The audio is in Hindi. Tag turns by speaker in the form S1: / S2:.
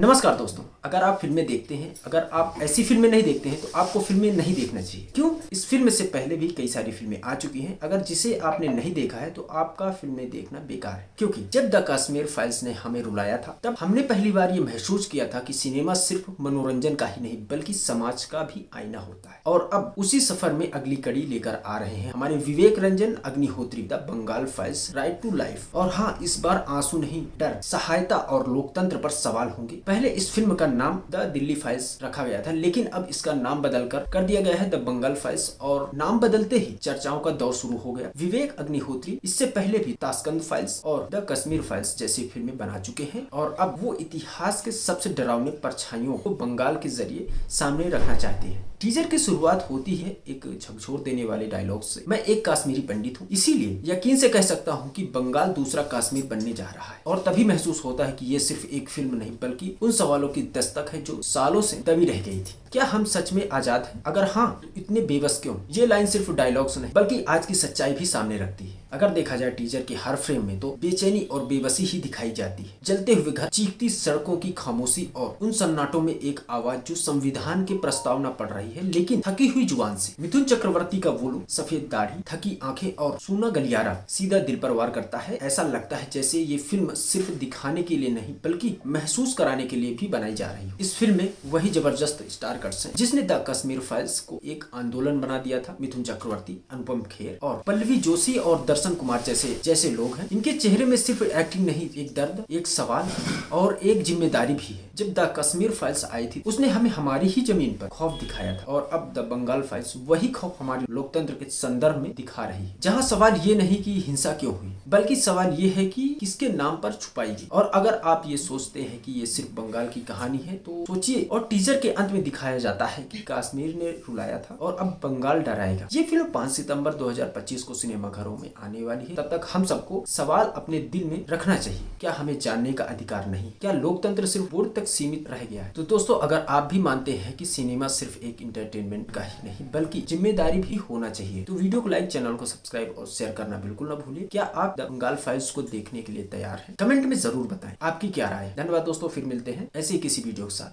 S1: नमस्कार दोस्तों, अगर आप फिल्में देखते हैं, अगर आप ऐसी फिल्में नहीं देखते हैं तो आपको फिल्में नहीं देखना चाहिए। क्यों? इस फिल्म से पहले भी कई सारी फिल्में आ चुकी हैं। अगर जिसे आपने नहीं देखा है तो आपका फिल्में देखना बेकार है। क्योंकि जब द कश्मीर फाइल्स ने हमें रुलाया था तब हमने पहली बार ये महसूस किया था कि सिनेमा सिर्फ मनोरंजन का ही नहीं बल्कि समाज का भी आईना होता है। और अब उसी सफर में अगली कड़ी लेकर आ रहे हैं हमारे Vivek Ranjan Agnihotri, the Bengal files right to life. और हाँ, इस बार आंसू नहीं, डर, सहायता और लोकतंत्र पर सवाल होंगे। पहले इस फिल्म का नाम द दिल्ली फाइल्स रखा गया था, लेकिन अब इसका नाम बदलकर कर दिया गया है द बंगाल फाइल्स। और नाम बदलते ही चर्चाओं का दौर शुरू हो गया। विवेक अग्निहोत्री इससे पहले भी ताशकंद फाइल्स और द कश्मीर फाइल्स जैसी फिल्में बना चुके हैं और अब वो इतिहास के सबसे डरावने परछाइयों को बंगाल के जरिए सामने रखना चाहते हैं। टीजर की शुरुआत होती है एक झकझोर देने वाले डायलॉग से। मैं एक कश्मीरी पंडित हूँ, इसीलिए यकीन से कह सकता हूँ कि बंगाल दूसरा कश्मीर बनने जा रहा है। और तभी महसूस होता है कि ये सिर्फ एक फिल्म नहीं बल्कि उन सवालों की दस्तक है जो सालों से दबी रह गई थी। क्या हम सच में आजाद हैं? अगर हाँ, तो इतने बेबस क्यों? ये लाइन सिर्फ डायलॉग्स नहीं बल्कि आज की सच्चाई भी सामने रखती है। अगर देखा जाए टीजर के हर फ्रेम में तो बेचैनी और बेबसी ही दिखाई जाती है। जलते हुए घर, चीखती सड़कों की खामोशी और उन सन्नाटों में एक आवाज जो संविधान की प्रस्तावना पढ़ रही है लेकिन थकी हुई जुबान से। मिथुन चक्रवर्ती का वो लुक, सफेद दाढ़ी, थकी आंखें और सूना गलियारा सीधा दिल पर वार करता है। ऐसा लगता है जैसे ये फिल्म सिर्फ दिखाने के लिए नहीं बल्कि महसूस कराने के लिए भी बनाई जा रही है। इस फिल्म में वही जबरदस्त स्टार कट्स हैं जिसने द कश्मीर फाइल्स को एक आंदोलन बना दिया था। मिथुन चक्रवर्ती, अनुपम खेर और पल्लवी जोशी और दर्शन कुमार जैसे लोग हैं। इनके चेहरे में सिर्फ एक्टिंग नहीं, एक दर्द, एक सवाल और एक जिम्मेदारी भी है। जब द कश्मीर फाइल्स आई थी उसने हमें हमारी ही जमीन पर खौफ दिखाया था और अब द बंगाल फाइल्स वही खौफ हमारे लोकतंत्र के संदर्भ में दिखा रही है। जहाँ सवाल ये नहीं कि हिंसा क्यों हुई बल्कि सवाल ये है कि किसके नाम पर छुपाई गई। और अगर आप ये सोचते हैं कि ये सिर्फ बंगाल की कहानी है तो सोचिए। और टीजर के अंत में दिखाया जाता है कि कश्मीर ने रुलाया था और अब बंगाल डराएगा। ये फिल्म 5 सितंबर 2025 को सिनेमाघरों में आने वाली है। तब तक हम सबको सवाल अपने दिल में रखना चाहिए, क्या हमें जानने का अधिकार नहीं? क्या लोकतंत्र सिर्फ वोट तक सीमित रह गया है? तो दोस्तों, अगर आप भी मानते हैं कि सिनेमा सिर्फ एक इंटरटेनमेंट का ही नहीं बल्कि जिम्मेदारी भी होना चाहिए तो वीडियो को लाइक, चैनल को सब्सक्राइब और शेयर करना बिल्कुल ना भूलिए। क्या आप द बंगाल फाइल्स को देखने के लिए तैयार हैं? कमेंट में जरूर बताएं आपकी क्या राय है। धन्यवाद दोस्तों, फिर मिलते हैं ऐसे ही किसी वीडियो के साथ।